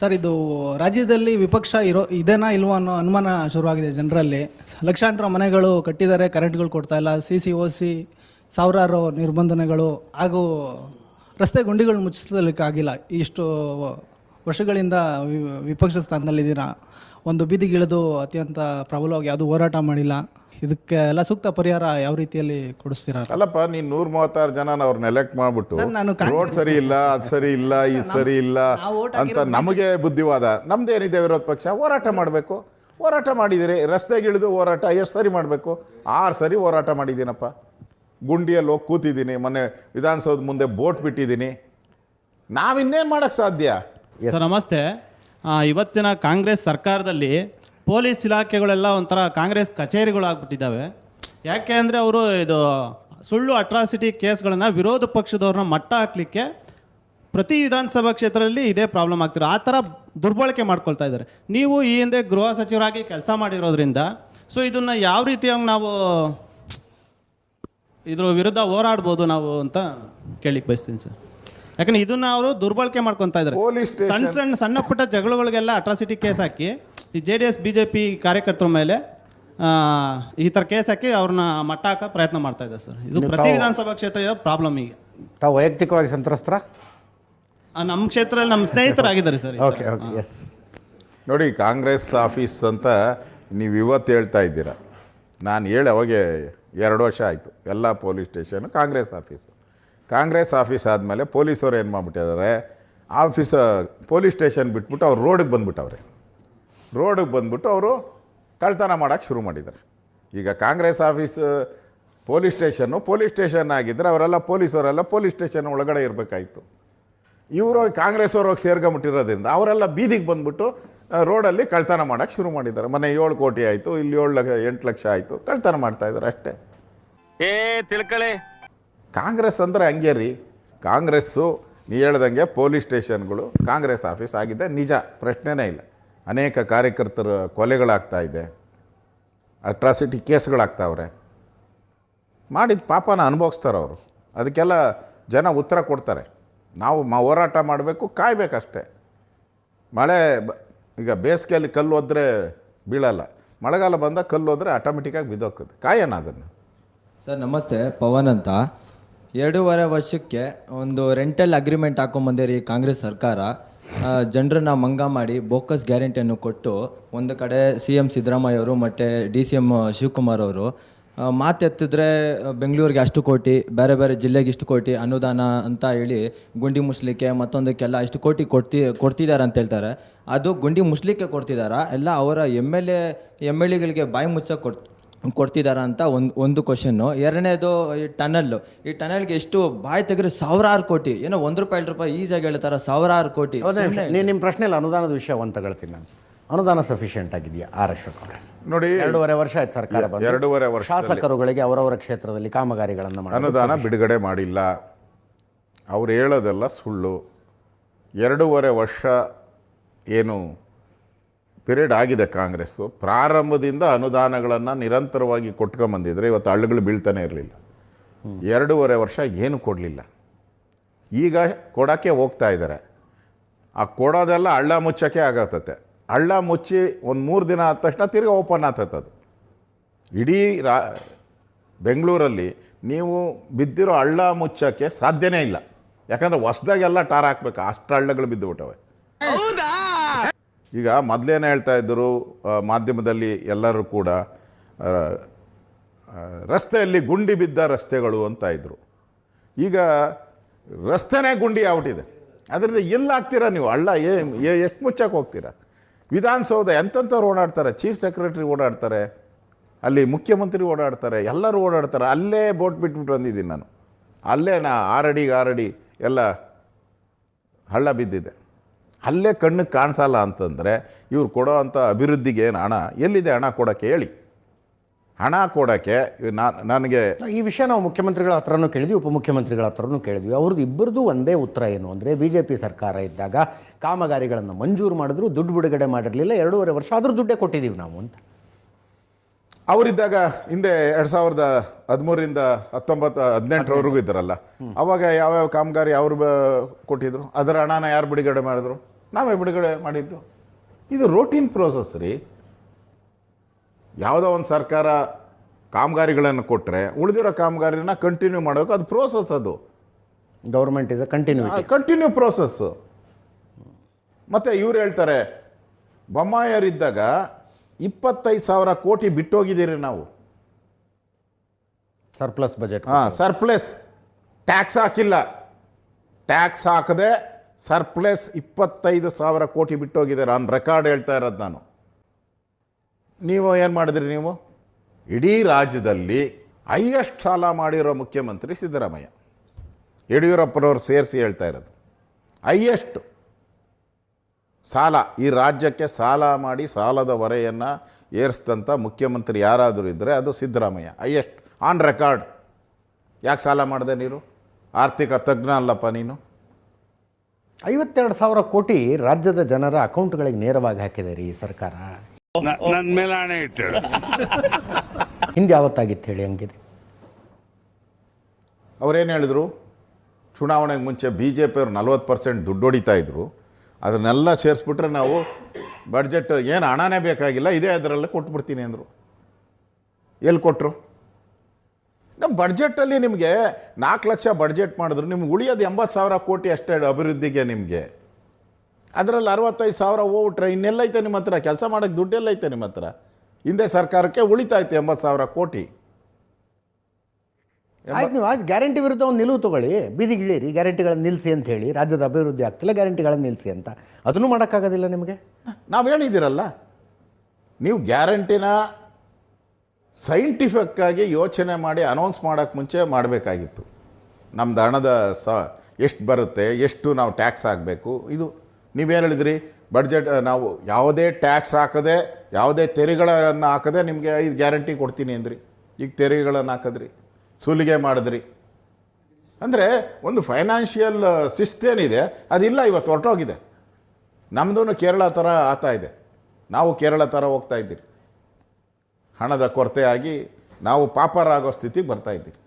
Sir, ಇದು ರಾಜ್ಯದಲ್ಲಿ ವಿಪಕ್ಷ ಇದೇನಾ ಇಲ್ವಾ ಅನ್ನೋ ಅನುಮಾನ ಶುರುವಾಗಿದೆ ಜನರಲ್ಲಿ. ಲಕ್ಷಾಂತರ ಮನೆಗಳು ಕಟ್ಟಿದ್ದಾರೆ, ಕರೆಂಟ್ಗಳು ಕೊಡ್ತಾ ಇಲ್ಲ, CC ಸಾವಿರಾರು ನಿರ್ಬಂಧನೆಗಳು ಹಾಗೂ ರಸ್ತೆ ಗುಂಡಿಗಳು ಮುಚ್ಚಿಸಲಿಕ್ಕಾಗಿಲ್ಲ. ಇಷ್ಟು ವರ್ಷಗಳಿಂದ ವಿಪಕ್ಷ ಸ್ಥಾನದಲ್ಲಿದ್ದೀರಾ. ಒಂದು ಬೀದಿಗಿಳಿದು ಅತ್ಯಂತ ಪ್ರಬಲವಾಗಿ ಯಾವುದೂ ಹೋರಾಟ ಮಾಡಿಲ್ಲ. ಇದಕ್ಕೆ ಎಲ್ಲ ಸೂಕ್ತ ಪರಿಹಾರ ಯಾವ ರೀತಿಯಲ್ಲಿ ಕೊಡಿಸ್ತೀರಾ? ಅಲ್ಲಪ್ಪ, ನೀನು 136 ಜನ ಅವ್ರನ್ನ ಎಲೆಕ್ಟ್ ಮಾಡಿಬಿಟ್ಟು ರೋಡ್ ಸರಿ ಇಲ್ಲ, ಅದು ಸರಿ ಇಲ್ಲ, ಇದು ಸರಿ ಇಲ್ಲ ಅಂತ ನಮಗೆ ಬುದ್ಧಿವಾದ. ನಮ್ದೇನಿದೆ ವಿರೋಧ ಪಕ್ಷ? ಹೋರಾಟ ಮಾಡಬೇಕು. ಹೋರಾಟ ಮಾಡಿದಿರಿ, ರಸ್ತೆಗಿಳಿದು ಹೋರಾಟ ಎಷ್ಟು ಸರಿ ಮಾಡಬೇಕು? 6 ಸರಿ ಹೋರಾಟ ಮಾಡಿದ್ದೀನಪ್ಪ. ಗುಂಡಿಯಲ್ಲಿ ಹೋಗಿ ಕೂತಿದ್ದೀನಿ, ಮೊನ್ನೆ ವಿಧಾನಸೌಧ ಮುಂದೆ ಬೋಟ್ ಬಿಟ್ಟಿದ್ದೀನಿ. ನಾವಿನ್ನೇನು ಮಾಡೋಕ್ಕೆ ಸಾಧ್ಯ? ಸರ್ ನಮಸ್ತೆ. ಇವತ್ತಿನ ಕಾಂಗ್ರೆಸ್ ಸರ್ಕಾರದಲ್ಲಿ ಪೊಲೀಸ್ ಇಲಾಖೆಗಳೆಲ್ಲ ಒಂಥರ ಕಾಂಗ್ರೆಸ್ ಕಚೇರಿಗಳಾಗ್ಬಿಟ್ಟಿದ್ದಾವೆ. ಯಾಕೆ ಅಂದರೆ ಅವರು ಇದು ಸುಳ್ಳು ಅಟ್ರಾಸಿಟಿ ಕೇಸ್ಗಳನ್ನು ವಿರೋಧ ಪಕ್ಷದವ್ರನ್ನ ಮಟ್ಟ ಹಾಕಲಿಕ್ಕೆ ಪ್ರತಿ ವಿಧಾನಸಭಾ ಕ್ಷೇತ್ರದಲ್ಲಿ ಇದೇ ಪ್ರಾಬ್ಲಮ್ ಆಗ್ತಿರೋ ಆ ಥರ ದುರ್ಬಳಕೆ ಮಾಡ್ಕೊಳ್ತಾ ಇದ್ದಾರೆ. ನೀವು ಈ ಹಿಂದೆ ಗೃಹ ಸಚಿವರಾಗಿ ಕೆಲಸ ಮಾಡಿರೋದ್ರಿಂದ ಸೊ ಇದನ್ನು ಯಾವ ರೀತಿಯಾಗಿ ನಾವು ಇದ್ರ ವಿರುದ್ಧ ಹೋರಾಡ್ಬೋದು ನಾವು ಅಂತ ಕೇಳಿಕ್ಕೆ ಬಯಸ್ತೀನಿ ಸರ್. ಯಾಕಂದ್ರೆ ಇದನ್ನ ಅವರು ದುರ್ಬಳಕೆ ಮಾಡ್ಕೊತಾ ಇದ್ದಾರೆ. ಸಣ್ಣ ಪುಟ್ಟ ಜಗಳಗಳಿಗೆಲ್ಲ ಅಟ್ರಾಸಿಟಿ ಕೇಸ್ ಹಾಕಿ ಈ JDS BJP ಕಾರ್ಯಕರ್ತರ ಮೇಲೆ ಈ ಥರ ಕೇಸ್ ಹಾಕಿ ಅವ್ರನ್ನ ಮಟ್ಟ ಹಾಕೋ ಪ್ರಯತ್ನ ಮಾಡ್ತಾ ಇದ್ದಾರೆ ಸರ್. ಇದು ಪ್ರತಿ ವಿಧಾನಸಭಾ ಕ್ಷೇತ್ರ ಇರೋ ಪ್ರಾಬ್ಲಮ್. ಈಗ ತಾವು ವೈಯಕ್ತಿಕವಾಗಿ ಸಂತ್ರಸ್ತರ? ನಮ್ಮ ಕ್ಷೇತ್ರದಲ್ಲಿ ನಮ್ಮ ಸ್ನೇಹಿತರಾಗಿದ್ದಾರೆ ಸರ್. Okay okay, yes. ನೋಡಿ, ಕಾಂಗ್ರೆಸ್ ಆಫೀಸ್ ಅಂತ ನೀವು ಇವತ್ತು ಹೇಳ್ತಾ ಇದ್ದೀರಾ. ನಾನು ಹೇಳಿ ಅವಾಗೆ 2 ವರ್ಷ ಆಯಿತು. ಎಲ್ಲ ಪೊಲೀಸ್ ಸ್ಟೇಷನು ಕಾಂಗ್ರೆಸ್ ಆಫೀಸ್ ಆದಮೇಲೆ ಪೊಲೀಸವ್ರು ಏನು ಮಾಡಿಬಿಟ್ಟಿದ್ದಾರೆ, ಪೊಲೀಸ್ ಸ್ಟೇಷನ್ ಬಿಟ್ಬಿಟ್ಟು ಅವ್ರು ರೋಡಿಗೆ ಬಂದ್ಬಿಟ್ಟು ಅವರು ಕಳ್ತನ ಮಾಡೋಕ್ಕೆ ಶುರು ಮಾಡಿದ್ದಾರೆ. ಈಗ ಕಾಂಗ್ರೆಸ್ ಆಫೀಸ್ ಪೊಲೀಸ್ ಸ್ಟೇಷನ್ ಆಗಿದ್ದರೆ ಅವರೆಲ್ಲ ಪೊಲೀಸವರೆಲ್ಲ ಪೊಲೀಸ್ ಸ್ಟೇಷನ್ ಒಳಗಡೆ ಇರಬೇಕಾಯಿತು. ಇವರು ಕಾಂಗ್ರೆಸ್ ಅವ್ರು ಹೋಗಿ ಸೇರ್ಕೊಂಬಿಟ್ಟಿರೋದ್ರಿಂದ ಅವರೆಲ್ಲ ಬೀದಿಗೆ ಬಂದ್ಬಿಟ್ಟು ರೋಡಲ್ಲಿ ಕಳ್ತನ ಮಾಡೋಕ್ಕೆ ಶುರು ಮಾಡಿದ್ದಾರೆ. ಮೊನ್ನೆ 7 ಕೋಟಿ ಆಯಿತು, ಇಲ್ಲಿ 8 ಲಕ್ಷ ಆಯಿತು, ಕಳ್ತನ ಮಾಡ್ತಾಯಿದ್ದಾರೆ ಅಷ್ಟೇ. ತಿಳ್ಕೊಳ್ಳಿ, ಕಾಂಗ್ರೆಸ್ ಅಂದರೆ ಹಂಗೆ ರೀ. ಕಾಂಗ್ರೆಸ್ಸು ನೀ ಹೇಳ್ದಂಗೆ ಪೊಲೀಸ್ ಸ್ಟೇಷನ್ಗಳು ಕಾಂಗ್ರೆಸ್ ಆಫೀಸ್ ಆಗಿದೆ, ನಿಜ, ಪ್ರಶ್ನೆನೇ ಇಲ್ಲ. ಅನೇಕ ಕಾರ್ಯಕರ್ತರ ಕೊಲೆಗಳಾಗ್ತಾಯಿದೆ, ಅಟ್ರಾಸಿಟಿ ಕೇಸ್ಗಳಾಗ್ತಾವ್ರೆ. ಮಾಡಿದ ಪಾಪನ ಅನುಭವಿಸ್ತಾರೆ ಅವರು. ಅದಕ್ಕೆಲ್ಲ ಜನ ಉತ್ತರ ಕೊಡ್ತಾರೆ. ನಾವು ಹೋರಾಟ ಮಾಡಬೇಕು, ಕಾಯಬೇಕಷ್ಟೆ. ಈಗ ಬೇಸಿಗೆಯಲ್ಲಿ ಕಲ್ಲು ಹೋದ್ರೆ ಬೀಳಲ್ಲ, ಮಳೆಗಾಲ ಬಂದಾಗ ಕಲ್ಲು ಹೋದರೆ ಆಟೋಮೆಟಿಕ್ಕಾಗಿ ಬಿದ್ದೋಗ್ತದೆ. ಕಾಯೋಣ ಅದನ್ನು. ಸರ್ ನಮಸ್ತೆ, ಪವನ್ ಅಂತ. 2.5 ವರ್ಷಕ್ಕೆ ಒಂದು ರೆಂಟಲ್ ಅಗ್ರಿಮೆಂಟ್ ಹಾಕೊಂಬಂದಿರಿ ಕಾಂಗ್ರೆಸ್ ಸರ್ಕಾರ. ಜನರನ್ನ ಮಂಗ ಮಾಡಿ ಬೋಕಸ್ ಗ್ಯಾರಂಟಿಯನ್ನು ಕೊಟ್ಟು ಒಂದು ಕಡೆ CM ಸಿದ್ದರಾಮಯ್ಯ ಅವರು ಮತ್ತು DCM ಶಿವಕುಮಾರ್ ಅವರು ಮಾತೆತ್ತಿದ್ರೆ ಬೆಂಗಳೂರಿಗೆ ಅಷ್ಟು ಕೋಟಿ, ಬೇರೆ ಬೇರೆ ಜಿಲ್ಲೆಗೆ ಇಷ್ಟು ಕೋಟಿ ಅನುದಾನ ಅಂತ ಹೇಳಿ ಗುಂಡಿ ಮುಸ್ಲಿಕ್ಕೆ ಮತ್ತೊಂದಕ್ಕೆಲ್ಲ ಇಷ್ಟು ಕೋಟಿ ಕೊಡ್ತಿದ್ದಾರೆ ಅಂತ ಹೇಳ್ತಾರೆ. ಅದು ಗುಂಡಿ ಮುಸ್ಲಿಕ್ಕೆ ಕೊಡ್ತಿದ್ದಾರಾ, ಎಲ್ಲ ಅವರ MLAಗಳಿಗೆ ಬಾಯಿ ಮುಚ್ಚಕ್ಕೆ ಕೊಡ್ತಿದ್ದಾರಾ ಅಂತ ಒಂದು ಕ್ವಶನ್ನು. ಎರಡನೇದು ಈ ಟನಲ್ಗೆ ಎಷ್ಟು ಬಾಯಿ ತೆಗೆದ್ರೆ 1000 ಕೋಟಿ, ಏನೋ ₹1 ಈಸಿಯಾಗಿ ಹೇಳ್ತಾರೆ, 1000 ಕೋಟಿ. ನಿಮ್ಮ ಪ್ರಶ್ನೆಯಲ್ಲಿ ಅನುದಾನದ ವಿಷಯ ಒಂದು ತಗೊಳ್ತೀನಿ ನಾನು. ಅನುದಾನ ಸಫಿಷಿಯೆಂಟ್ ಆಗಿದೆಯಾ ಅಶೋಕ್ ಅವರೇ? ನೋಡಿ, 2.5 ವರ್ಷ ಆಯ್ತು ಸರ್ಕಾರ ಬಂದು. 2.5 ವರ್ಷ ಶಾಸಕರುಗಳಿಗೆ ಅವರವರ ಕ್ಷೇತ್ರದಲ್ಲಿ ಕಾಮಗಾರಿಗಳನ್ನು ಮಾಡಿ ಅನುದಾನ ಬಿಡುಗಡೆ ಮಾಡಿಲ್ಲ. ಅವ್ರು ಹೇಳೋದೆಲ್ಲ ಸುಳ್ಳು. 2.5 ವರ್ಷ ಏನು ಪಿರಿಯಡ್ ಆಗಿದೆ ಕಾಂಗ್ರೆಸ್ಸು, ಪ್ರಾರಂಭದಿಂದ ಅನುದಾನಗಳನ್ನು ನಿರಂತರವಾಗಿ ಕೊಟ್ಕೊಂಬಂದಿದ್ರೆ ಇವತ್ತು ಹಳ್ಳಿಗಳು ಬೀಳ್ತಾನೆ ಇರಲಿಲ್ಲ. 2.5 ವರ್ಷ ಏನು ಕೊಡಲಿಲ್ಲ. ಈಗ ಕೊಡೋಕ್ಕೆ ಹೋಗ್ತಾ ಇದ್ದಾರೆ. ಆ ಕೊಡೋದೆಲ್ಲ ಹಳ್ಳ ಮುಚ್ಚೋಕ್ಕೆ ಆಗತ್ತತೆ. ಹಳ್ಳ ಮುಚ್ಚಿ ಒಂದು 3 ದಿನ ಆದ ತಕ್ಷಣ ತಿರ್ಗಿ ಓಪನ್ ಆಗ್ತದೆ. ಅದು ಇಡೀ ಬೆಂಗಳೂರಲ್ಲಿ ನೀವು ಬಿದ್ದಿರೋ ಹಳ್ಳ ಮುಚ್ಚೋಕ್ಕೆ ಸಾಧ್ಯನೇ ಇಲ್ಲ. ಯಾಕಂದರೆ ಹೊಸ್ದಾಗೆಲ್ಲ ಟಾರ್ ಹಾಕ್ಬೇಕು, ಅಷ್ಟು ಹಳ್ಳಗಳು ಬಿದ್ದುಬಿಟ್ಟವೆ. ಈಗ ಮೊದಲೇನು ಹೇಳ್ತಾ ಇದ್ದರು ಮಾಧ್ಯಮದಲ್ಲಿ ಎಲ್ಲರೂ ಕೂಡ, ರಸ್ತೆಯಲ್ಲಿ ಗುಂಡಿ ಬಿದ್ದ ರಸ್ತೆಗಳು ಅಂತ ಇದ್ದರು. ಈಗ ರಸ್ತೆನೇ ಗುಂಡಿ ಆಗ್ಬಿಟ್ಟಿದೆ. ಅದರಿಂದ ಎಲ್ಲಿ ಹಾಕ್ತೀರಾ ನೀವು ಹಳ್ಳ? ಎಷ್ಟು ಮುಚ್ಚಕ್ಕೆ ಹೋಗ್ತೀರಾ? ವಿಧಾನಸೌಧ ಎಂಥವ್ರು ಓಡಾಡ್ತಾರೆ, ಚೀಫ್ ಸೆಕ್ರೆಟರಿ ಓಡಾಡ್ತಾರೆ, ಅಲ್ಲಿ ಮುಖ್ಯಮಂತ್ರಿ ಓಡಾಡ್ತಾರೆ, ಎಲ್ಲರೂ ಓಡಾಡ್ತಾರೆ. ಅಲ್ಲೇ ಬೋಟ್ ಬಿಟ್ಬಿಟ್ಟು ಬಂದಿದ್ದೀನಿ ನಾನು. ಅಲ್ಲೇ 6 ಅಡಿ ಎಲ್ಲ ಹಳ್ಳ ಬಿದ್ದಿದೆ. ಅಲ್ಲೇ ಕಣ್ಣಿಗೆ ಕಾಣಿಸಲ್ಲ ಅಂತಂದರೆ ಇವ್ರು ಕೊಡೋ ಅಂಥ ಅಭಿವೃದ್ಧಿಗೆ ಏನು ಹಣ ಎಲ್ಲಿದೆ? ಹಣ ಕೊಡೋಕ್ಕೆ ಹೇಳಿ. ಹಣ ಕೊಡೋಕ್ಕೆ ನನಗೆ ಈ ವಿಷಯ ನಾವು ಮುಖ್ಯಮಂತ್ರಿಗಳ ಹತ್ರನೂ ಕೇಳಿದ್ವಿ, ಉಪಮುಖ್ಯಮಂತ್ರಿಗಳ ಹತ್ರನೂ ಕೇಳಿದ್ವಿ. ಅವ್ರದ್ದು ಇಬ್ಬರದು ಒಂದೇ ಉತ್ತರ ಏನು ಅಂದರೆ, BJP ಸರ್ಕಾರ ಇದ್ದಾಗ ಕಾಮಗಾರಿಗಳನ್ನು ಮಂಜೂರು ಮಾಡಿದ್ರು, ದುಡ್ಡು ಬಿಡುಗಡೆ ಮಾಡಿರಲಿಲ್ಲ, 2.5 ವರ್ಷ ಆದರೂ ದುಡ್ಡೇ ಕೊಟ್ಟಿದ್ದೀವಿ ನಾವು ಅಂತ. ಅವರಿದ್ದಾಗ ಹಿಂದೆ 2013ರಿಂದ 18 ಇದ್ದಾರಲ್ಲ, ಅವಾಗ ಯಾವ್ಯಾವ ಕಾಮಗಾರಿ ಅವರು ಕೊಟ್ಟಿದ್ರು, ಅದರ ಹಣನ ಯಾರು ಬಿಡುಗಡೆ ಮಾಡಿದ್ರು? ನಾವೇ ಬಿಡುಗಡೆ ಮಾಡಿದ್ದು. ಇದು ರೋಟೀನ್ ಪ್ರೋಸೆಸ್ ರೀ. ಯಾವುದೋ ಒಂದು ಸರ್ಕಾರ ಕಾಮಗಾರಿಗಳನ್ನು ಕೊಟ್ಟರೆ ಉಳಿದಿರೋ ಕಾಮಗಾರಿನ ಕಂಟಿನ್ಯೂ ಮಾಡಬೇಕು, ಅದು ಪ್ರೋಸೆಸ್. ಅದು government is a continue process. ಮತ್ತು ಇವ್ರು ಹೇಳ್ತಾರೆ ಬೊಮ್ಮಾಯರಿದ್ದಾಗ 25,000 ಕೋಟಿ ಬಿಟ್ಟೋಗಿದ್ದೀರಿ ನಾವು. Surplus budget. ಸರ್ಪ್ಲಸ್. ಟ್ಯಾಕ್ಸ್ ಹಾಕಿಲ್ಲ, ಟ್ಯಾಕ್ಸ್ ಹಾಕದೆ ಸರ್ಪ್ಲಸ್ 25,000 ಕೋಟಿ ಬಿಟ್ಟೋಗಿದ್ದಾರೆ. ಆನ್ ರೆಕಾರ್ಡ್ ಹೇಳ್ತಾ ಇರೋದು ನಾನು. ನೀವು ಏನು ಮಾಡಿದ್ರಿ? ನೀವು ಇಡೀ ರಾಜ್ಯದಲ್ಲಿ ಹೈಯೆಸ್ಟ್ ಸಾಲ ಮಾಡಿರೋ ಮುಖ್ಯಮಂತ್ರಿ ಸಿದ್ದರಾಮಯ್ಯ. ಯಡಿಯೂರಪ್ಪನವ್ರು ಸೇರಿಸಿ ಹೇಳ್ತಾ ಇರೋದು ಹೈಯೆಸ್ಟ್ ಸಾಲ. ಈ ರಾಜ್ಯಕ್ಕೆ ಸಾಲ ಮಾಡಿ ಸಾಲದ ಹೊರೆಯನ್ನು ಏರಿಸಿದಂಥ ಮುಖ್ಯಮಂತ್ರಿ ಯಾರಾದರೂ ಇದ್ದರೆ ಅದು ಸಿದ್ದರಾಮಯ್ಯ. Highest on record. ಯಾಕೆ ಸಾಲ ಮಾಡಿದೆ ನೀನು? ಆರ್ಥಿಕ ತಜ್ಞ ಅಲ್ಲಪ್ಪ ನೀನು. 52,000 ಕೋಟಿ ರಾಜ್ಯದ ಜನರ ಅಕೌಂಟ್ಗಳಿಗೆ ನೇರವಾಗಿ ಹಾಕಿದೆ ರೀ ಈ ಸರ್ಕಾರ. ನನ್ನ ಮೇಲೆ ಹಣೆ ಇಟ್ಟಳು. ಹಿಂದೆ ಯಾವತ್ತಾಗಿತ್ತು ಹೇಳಿ ಹಂಗಿದೆ? ಅವರೇನು ಹೇಳಿದ್ರು? ಚುನಾವಣೆಗೆ ಮುಂಚೆ BJP ಅವರು 40% ದುಡ್ಡು ಹೊಡಿತಾ ಇದ್ರು, ಅದನ್ನೆಲ್ಲ ಸೇರಿಸ್ಬಿಟ್ರೆ ನಾವು ಬಡ್ಜೆಟ್ ಏನು ಹಣನೇ ಬೇಕಾಗಿಲ್ಲ, ಇದೇ ಅದರಲ್ಲೇ ಕೊಟ್ಬಿಡ್ತೀನಿ ಅಂದರು. ಎಲ್ಲಿ ಕೊಟ್ಟರು? ನಮ್ಮ ಬಡ್ಜೆಟಲ್ಲಿ ನಿಮಗೆ 4 ಲಕ್ಷ ಬಡ್ಜೆಟ್ ಮಾಡಿದ್ರು, ನಿಮ್ಗೆ ಉಳಿಯೋದು 80,000 ಕೋಟಿ ಅಷ್ಟೇ ಅಭಿವೃದ್ಧಿಗೆ. ನಿಮಗೆ ಅದರಲ್ಲಿ 65,000 ಹೋಗ್ಬಿಟ್ರೆ ಇನ್ನೆಲ್ಲೈತೆ ನಿಮ್ಮ ಹತ್ರ? ಕೆಲಸ ಮಾಡೋಕ್ಕೆ ದುಡ್ಡೆಲ್ಲೈತೆ ನಿಮ್ಮ ಹತ್ರ? ಹಿಂದೆ ಸರ್ಕಾರಕ್ಕೆ ಉಳಿತಾಯ್ತು 80,000 ಕೋಟಿ. ಆಯ್ತು, ನೀವು ಆಯ್ತು ಗ್ಯಾರಂಟಿ ವಿರುದ್ಧ ಒಂದು ನಿಲುವು ತೊಗೊಳ್ಳಿ, ಬೀದಿಗಿಳಿರಿ, ಗ್ಯಾರಂಟಿಗಳನ್ನು ನಿಲ್ಲಿಸಿ ಅಂತ ಹೇಳಿ. ರಾಜ್ಯದ ಅಭಿವೃದ್ಧಿ ಆಗ್ತಿಲ್ಲ, ಗ್ಯಾರಂಟಿಗಳನ್ನು ನಿಲ್ಲಿಸಿ ಅಂತ. ಅದನ್ನು ಮಾಡೋಕ್ಕಾಗೋದಿಲ್ಲ ನಿಮಗೆ. ನಾವು ಹೇಳಿದ್ದೀರಲ್ಲ, ನೀವು ಗ್ಯಾರಂಟಿನ ಸೈಂಟಿಫಿಕ್ಕಾಗಿ ಯೋಚನೆ ಮಾಡಿ ಅನೌನ್ಸ್ ಮಾಡೋಕ್ಕೆ ಮುಂಚೆ ಮಾಡಬೇಕಾಗಿತ್ತು. ನಮ್ಮದು ಹಣದ ಎಷ್ಟು ಬರುತ್ತೆ, ಎಷ್ಟು ನಾವು ಟ್ಯಾಕ್ಸ್ ಹಾಕಬೇಕು. ಇದು ನೀವೇನು ಹೇಳಿದ್ರಿ? ಬಡ್ಜೆಟ್ ನಾವು ಯಾವುದೇ ಟ್ಯಾಕ್ಸ್ ಹಾಕದೆ, ಯಾವುದೇ ತೆರಿಗೆಗಳನ್ನು ಹಾಕದೆ ನಿಮಗೆ 5 ಗ್ಯಾರಂಟಿ ಕೊಡ್ತೀನಿ ಅಂದ್ರಿ. ಈಗ ತೆರಿಗೆಗಳನ್ನು ಹಾಕಿದ್ರಿ, ಸುಲಿಗೆ ಮಾಡಿದ್ರಿ. ಅಂದರೆ ಒಂದು ಫೈನಾನ್ಷಿಯಲ್ ಶಿಸ್ತೇನಿದೆ ಅದಿಲ್ಲ, ಇವತ್ತು ಹೊರಟೋಗಿದೆ. ನಮ್ಮದು ಕೇರಳ ಥರ ಆಗ್ತಾ ಇದೆ. ನಾವು ಕೇರಳ ಥರ ಹೋಗ್ತಾ ಇದ್ದೀರಿ. ಹಣದ ಕೊರತೆ ಆಗಿ ನಾವು ಪಾಪರಾಗೋ ಸ್ಥಿತಿಗೆ ಬರ್ತಾ ಇದ್ದೀವಿ.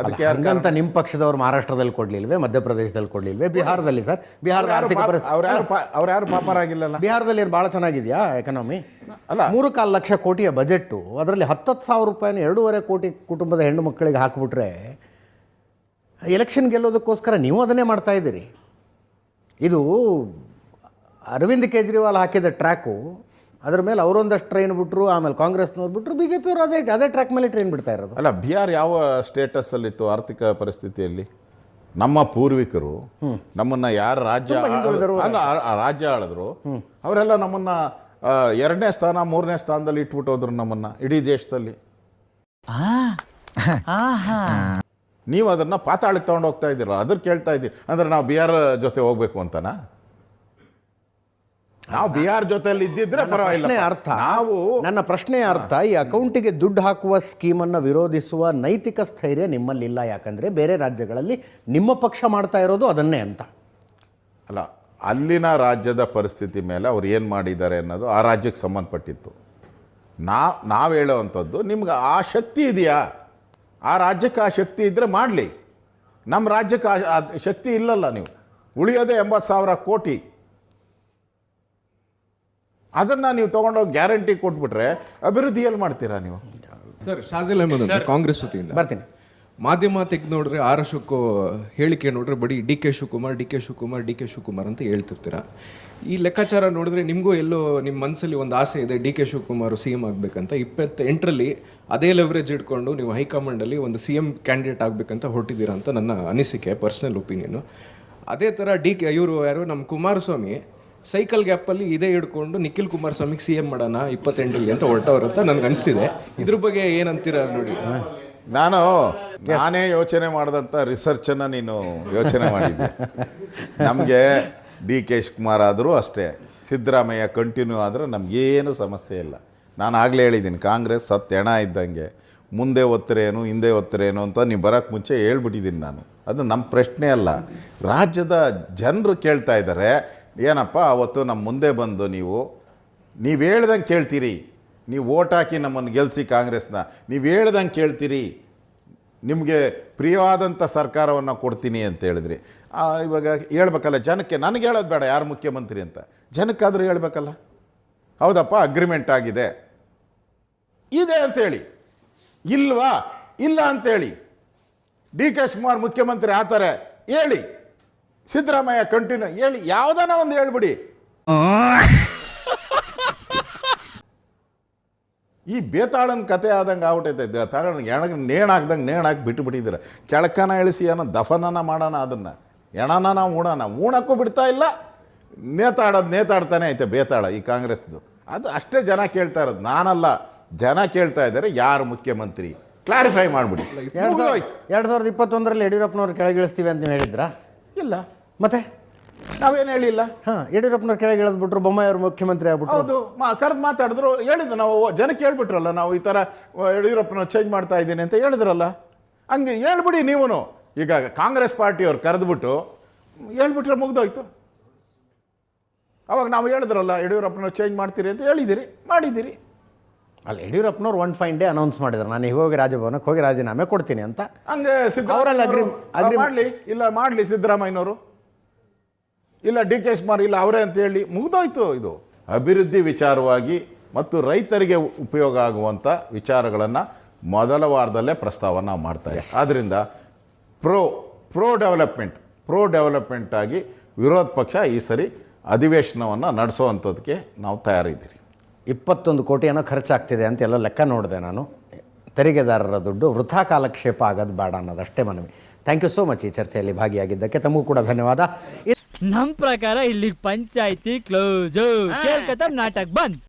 ಅದಕ್ಕೆ ಅಂತ ನಿಮ್ಮ ಪಕ್ಷದವ್ರು ಮಹಾರಾಷ್ಟ್ರದಲ್ಲಿ ಕೊಡಲಿಲ್ವೇ, ಮಧ್ಯಪ್ರದೇಶದಲ್ಲಿ ಕೊಡಲಿಲ್ವೇ, ಬಿಹಾರದಲ್ಲಿ? ಸರ್, ಬಿಹಾರದ ಆರ್ಥಿಕ ಅವ್ರ್ಯಾರು ಪಾಪರಾಗಿಲ್ಲಲ್ಲ. ಬಿಹಾರದಲ್ಲಿ ಏನು ಭಾಳ ಚೆನ್ನಾಗಿದೆಯಾ ಎಕನಾಮಿ? ಅಲ್ಲ, 3.25 ಲಕ್ಷ ಕೋಟಿಯ ಬಜೆಟ್ಟು, ಅದರಲ್ಲಿ 10,000 ರೂಪಾಯಿನ 2.5 ಕೋಟಿ ಕುಟುಂಬದ ಹೆಣ್ಣು ಮಕ್ಕಳಿಗೆ ಹಾಕಿಬಿಟ್ರೆ ಎಲೆಕ್ಷನ್ ಗೆಲ್ಲೋದಕ್ಕೋಸ್ಕರ ನೀವು ಅದನ್ನೇ ಮಾಡ್ತಾ ಇದ್ದೀರಿ. ಇದು ಅರವಿಂದ್ ಕೇಜ್ರಿವಾಲ್ ಹಾಕಿದ ಟ್ರ್ಯಾಕು. ಅದ್ರ ಮೇಲೆ ಅವರೊಂದಷ್ಟು ಟ್ರೈನ್ ಬಿಟ್ಟರು, ಆಮೇಲೆ ಕಾಂಗ್ರೆಸ್ನವ್ರು ಬಿಟ್ಟರು, BJP ಅವರು ಅದೇ ಟ್ರ್ಯಾಕ್ ಮೇಲೆ ಟ್ರೈನ್ ಬಿಡ್ತಾ ಇರೋದು. ಅಲ್ಲ, ಬಿಹಾರ್ ಯಾವ ಸ್ಟೇಟಸ್ಸಲ್ಲಿತ್ತು ಆರ್ಥಿಕ ಪರಿಸ್ಥಿತಿಯಲ್ಲಿ? ನಮ್ಮ ಪೂರ್ವಿಕರು ನಮ್ಮನ್ನು ಯಾರು ರಾಜ್ಯ ಆಳಿದ್ರು ಅವರೆಲ್ಲ ನಮ್ಮನ್ನು 2ನೇ ಸ್ಥಾನ 3ನೇ ಸ್ಥಾನದಲ್ಲಿ ಇಟ್ಬಿಟ್ಟು ಹೋದ್ರು ನಮ್ಮನ್ನು ಇಡೀ ದೇಶದಲ್ಲಿ. ನೀವು ಅದನ್ನು ಪಾತಾಳಕ್ಕೆ ತೊಗೊಂಡು ಹೋಗ್ತಾ ಇದ್ದೀರ. ಅದ್ರ ಕೇಳ್ತಾ ಇದ್ದೀರಿ ಅಂದರೆ ನಾವು ಬಿಹಾರ್ ಜೊತೆ ಹೋಗ್ಬೇಕು ಅಂತನಾ? ನಾವು ಬಿಹಾರ್ ಜೊತೆಯಲ್ಲಿ ಇದ್ದಿದ್ರೆ ಪರವಾಗಿಲ್ಲ. ನನ್ನ ಪ್ರಶ್ನೆಯ ಅರ್ಥ, ಈ ಅಕೌಂಟಿಗೆ ದುಡ್ಡು ಹಾಕುವ ಸ್ಕೀಮನ್ನು ವಿರೋಧಿಸುವ ನೈತಿಕ ಸ್ಥೈರ್ಯ ನಿಮ್ಮಲ್ಲಿಲ್ಲ. ಯಾಕಂದರೆ ಬೇರೆ ರಾಜ್ಯಗಳಲ್ಲಿ ನಿಮ್ಮ ಪಕ್ಷ ಮಾಡ್ತಾ ಇರೋದು ಅದನ್ನೇ ಅಂತ. ಅಲ್ಲ, ಅಲ್ಲಿನ ರಾಜ್ಯದ ಪರಿಸ್ಥಿತಿ ಮೇಲೆ ಅವ್ರು ಏನು ಮಾಡಿದ್ದಾರೆ ಅನ್ನೋದು ಆ ರಾಜ್ಯಕ್ಕೆ ಸಂಬಂಧಪಟ್ಟಿತ್ತು. ನಾವು ಹೇಳೋವಂಥದ್ದು, ನಿಮ್ಗೆ ಆ ಶಕ್ತಿ ಇದೆಯಾ? ಆ ರಾಜ್ಯಕ್ಕೆ ಆ ಶಕ್ತಿ ಇದ್ದರೆ ಮಾಡಲಿ. ನಮ್ಮ ರಾಜ್ಯಕ್ಕೆ ಆ ಶಕ್ತಿ ಇಲ್ಲಲ್ಲ. ನೀವು ಉಳಿಯೋದೇ 80,000 ಕೋಟಿ. ಅದನ್ನು ನೀವು ತೊಗೊಂಡೋಗಿ ಗ್ಯಾರಂಟಿ ಕೊಟ್ಬಿಟ್ರೆ ಅಭಿವೃದ್ಧಿಯಲ್ಲಿ ಮಾಡ್ತೀರಾ ನೀವು? ಸರ್, ಶಾಜಿಲ್ ಅಹಮದ್ ಅಂತ ಕಾಂಗ್ರೆಸ್ ವತಿಯಿಂದ ಬರ್ತೀನಿ. ಮಾಧ್ಯಮ ತೆಗೆದು ನೋಡಿದ್ರೆ ಆರ್ ಅಶೋಕ್ ಹೇಳಿಕೆ ನೋಡಿದ್ರೆ ಬರೀ ಡಿ ಕೆ ಶಿವಕುಮಾರ್ ಅಂತ ಹೇಳ್ತಿರ್ತೀರ. ಈ ಲೆಕ್ಕಾಚಾರ ನೋಡಿದ್ರೆ ನಿಮಗೂ ಎಲ್ಲೋ ನಿಮ್ಮ ಮನಸ್ಸಲ್ಲಿ ಒಂದು ಆಸೆ ಇದೆ, ಡಿ ಕೆ ಶಿವಕುಮಾರ್ CM ಆಗಬೇಕಂತ. 28ರಲ್ಲಿ ಅದೇ ಲೆವರೇಜ್ ಇಟ್ಕೊಂಡು ನೀವು ಹೈಕಮಾಂಡಲ್ಲಿ ಒಂದು CM ಕ್ಯಾಂಡಿಡೇಟ್ ಆಗಬೇಕಂತ ಹೊರಟಿದ್ದೀರಾ ಅಂತ ನನ್ನ ಅನಿಸಿಕೆ, ಪರ್ಸ್ನಲ್ ಒಪಿನಿಯನು. ಅದೇ ಥರ ಇವರು ಯಾರು ನಮ್ಮ ಕುಮಾರಸ್ವಾಮಿ ಸೈಕಲ್ ಗ್ಯಾಪಲ್ಲಿ ಇದೇ ಹಿಡ್ಕೊಂಡು ನಿಖಿಲ್ ಕುಮಾರಸ್ವಾಮಿಗೆ CM ಮಾಡೋಣ 28ರಲ್ಲಿ ಅಂತ ಹೊರಟವ್ರು ಅಂತ ನನಗೆ ಅನಿಸ್ತಿದೆ. ಇದ್ರ ಬಗ್ಗೆ ಏನಂತೀರ ನೋಡಿ? ನಾನೇ ಯೋಚನೆ ಮಾಡಿದಂಥ ರಿಸರ್ಚನ್ನು ನೀನು ಯೋಚನೆ ಮಾಡಿದ್ದೆ. ನಮಗೆ DK ಶಿವಕುಮಾರ್ ಆದರೂ ಅಷ್ಟೇ, ಸಿದ್ದರಾಮಯ್ಯ ಕಂಟಿನ್ಯೂ ಆದರೂ ನಮಗೇನು ಸಮಸ್ಯೆ ಇಲ್ಲ. ನಾನು ಆಗಲೇ ಹೇಳಿದ್ದೀನಿ, ಕಾಂಗ್ರೆಸ್ ಹೆಣ ಇದ್ದಂಗೆ, ಮುಂದೆ ಒತ್ತರೇನು ಹಿಂದೆ ಒತ್ತರೇನು ಅಂತ ನೀವು ಬರೋಕ್ಕೆ ಮುಂಚೆ ಹೇಳ್ಬಿಟ್ಟಿದ್ದೀನಿ ನಾನು. ಅದು ನಮ್ಮ ಪ್ರಶ್ನೆ ಅಲ್ಲ, ರಾಜ್ಯದ ಜನರು ಕೇಳ್ತಾ ಇದ್ದಾರೆ. ಏನಪ್ಪ ಅವತ್ತು ನಮ್ಮ ಮುಂದೆ ಬಂದು ನೀವು ಹೇಳ್ದಂಗೆ ಕೇಳ್ತೀರಿ, ನೀವು ಓಟ್ ಹಾಕಿ ನಮ್ಮನ್ನು ಗೆಲ್ಲಿಸಿ ಕಾಂಗ್ರೆಸ್ನ, ನೀವು ಹೇಳ್ದಂಗೆ ಕೇಳ್ತೀರಿ, ನಿಮಗೆ ಪ್ರಿಯವಾದಂಥ ಸರ್ಕಾರವನ್ನು ಕೊಡ್ತೀನಿ ಅಂತ ಹೇಳಿದ್ರಿ. ಇವಾಗ ಹೇಳ್ಬೇಕಲ್ಲ ಜನಕ್ಕೆ, ನನಗೆ ಹೇಳೋದು ಬೇಡ ಯಾರು ಮುಖ್ಯಮಂತ್ರಿ ಅಂತ, ಜನಕ್ಕಾದರೂ ಹೇಳ್ಬೇಕಲ್ಲ. ಹೌದಪ್ಪ ಅಗ್ರಿಮೆಂಟ್ ಆಗಿದೆ ಇದೆ ಅಂತೇಳಿ, ಇಲ್ವಾ ಇಲ್ಲ ಅಂತೇಳಿ. ಡಿ ಕೆ ಶಿವಕುಮಾರ್ ಮುಖ್ಯಮಂತ್ರಿ ಆತಾರೆ ಹೇಳಿ, ಸಿದ್ದರಾಮಯ್ಯ ಕಂಟಿನ್ಯೂ ಹೇಳಿ, ಯಾವುದನ್ನ ಒಂದು ಹೇಳ್ಬಿಡಿ. ಈ ಬೇತಾಳನ ಕತೆ ಆದಂಗೆ ಆಗ್ಬಿಟ್ಟೈತೆ. ತಗೊಂಡು ನೇಣಾಕ್ದಂಗೆ ನೇಣಾಕಿ ಬಿಟ್ಟುಬಿಟ್ಟಿದ್ದೀರ. ಕೆಳಕನ ಇಳಿಸಿ ಏನೋ ದಫನನ ಮಾಡೋಣ, ಅದನ್ನು ಎಣನ ನಾವು ಉಣಕ್ಕೂ ಬಿಡ್ತಾ ಇಲ್ಲ. ನೇತಾಡ್ತಾನೆ ಐತೆ ಬೇತಾಳ ಈ ಕಾಂಗ್ರೆಸ್ದು. ಅದು ಅಷ್ಟೇ ಜನ ಕೇಳ್ತಾ ಇರೋದು, ನಾನಲ್ಲ, ಜನ ಕೇಳ್ತಾ ಇದ್ದಾರೆ ಯಾರು ಮುಖ್ಯಮಂತ್ರಿ ಕ್ಲಾರಿಫೈ ಮಾಡಿಬಿಡಿ. 2021ರಲ್ಲಿ ಯಡಿಯೂರಪ್ಪನವ್ರು ಕೆಳಗಿಳಿಸ್ತೀವಿ ಅಂತ ನೀವು ಹೇಳಿದ್ರಾ? ಇಲ್ಲ, ಮತ್ತೆ ನಾವೇನು ಹೇಳಿಲ್ಲ. ಹಾಂ, ಯಡಿಯೂರಪ್ಪನವ್ರು ಕೆಳಗಿಳಿದ್ಬಿಟ್ರು, ಬೊಮ್ಮಾಯಿ ಅವರು ಮುಖ್ಯಮಂತ್ರಿ ಆಗ್ಬಿಟ್ರು. ಹೌದು, ಕರೆದು ಮಾತಾಡಿದ್ರು, ಹೇಳಿದ್ದು ನಾವು ಜನಕ್ಕೆ ಹೇಳ್ಬಿಟ್ರಲ್ಲ, ನಾವು ಈ ಥರ ಯಡಿಯೂರಪ್ಪನ ಚೇಂಜ್ ಮಾಡ್ತಾ ಇದ್ದೀನಿ ಅಂತ ಹೇಳಿದ್ರಲ್ಲ. ಹಂಗೆ ಹೇಳ್ಬಿಡಿ ನೀವು. ಈಗ ಕಾಂಗ್ರೆಸ್ ಪಾರ್ಟಿಯವ್ರು ಕರೆದ್ಬಿಟ್ಟು ಹೇಳ್ಬಿಟ್ರೆ ಮುಗ್ದೋಯ್ತು. ಅವಾಗ ನಾವು ಹೇಳಿದ್ರಲ್ಲ ಯಡಿಯೂರಪ್ಪನ ಚೇಂಜ್ ಮಾಡ್ತೀರಿ ಅಂತ ಹೇಳಿದ್ದೀರಿ, ಮಾಡಿದ್ದೀರಿ. ಅಲ್ಲ, ಯಡಿಯೂರಪ್ಪನವ್ರು 1 ಫೈನ್ ಡೇ ಅನೌನ್ಸ್ ಮಾಡಿದ್ರು, ನಾನು ಈಗ ಹೋಗಿ ರಾಜಭವನಕ್ಕೆ ಹೋಗಿ ರಾಜೀನಾಮೆ ಕೊಡ್ತೀನಿ ಅಂತ. ಹಂಗೆ ಮಾಡಲಿ, ಇಲ್ಲ ಮಾಡಲಿ ಸಿದ್ದರಾಮಯ್ಯನವರು, ಇಲ್ಲ ಡಿ ಕೆ ಶಿವಕುಮಾರ್, ಇಲ್ಲ ಅವರೇ ಅಂತ ಹೇಳಿ ಮುಗ್ದೋಯ್ತು. ಇದು ಅಭಿವೃದ್ಧಿ ವಿಚಾರವಾಗಿ ಮತ್ತು ರೈತರಿಗೆ ಉಪಯೋಗ ಆಗುವಂಥ ವಿಚಾರಗಳನ್ನು ಮೊದಲ ವಾರದಲ್ಲೇ ಪ್ರಸ್ತಾವ ನಾವು ಮಾಡ್ತಾ ಇದ್ದೀವಿ. ಆದ್ದರಿಂದ ಪ್ರೋ ಡೆವಲಪ್ಮೆಂಟ್ ಆಗಿ ವಿರೋಧ ಪಕ್ಷ ಈ ಸರಿ ಅಧಿವೇಶನವನ್ನು ನಡೆಸೋವಂಥದ್ದಕ್ಕೆ ನಾವು ತಯಾರಿದ್ದೀರಿ. 21 ಕೋಟಿ ಏನೋ ಖರ್ಚಾಗ್ತಿದೆ ಅಂತ ಎಲ್ಲ ಲೆಕ್ಕ ನೋಡಿದೆ ನಾನು. ತೆರಿಗೆದಾರರ ದುಡ್ಡು ವೃಥಾ ಕಾಲಕ್ಷೇಪ ಆಗೋದು ಬೇಡ ಅನ್ನೋದಷ್ಟೇ ಮನವಿ. ಥ್ಯಾಂಕ್ ಯು ಸೋ ಮಚ್ ಈ ಚರ್ಚೆಯಲ್ಲಿ ಭಾಗಿಯಾಗಿದ್ದಕ್ಕೆ. ತಮಗೂ ಕೂಡ ಧನ್ಯವಾದ. ನಮ್ಮ ಪ್ರಕಾರ ಇಲ್ಲಿಗೆ ಪಂಚಾಯ್ತಿ ಕ್ಲೋಸ್, ನಾಟಕ ಬಂದ್.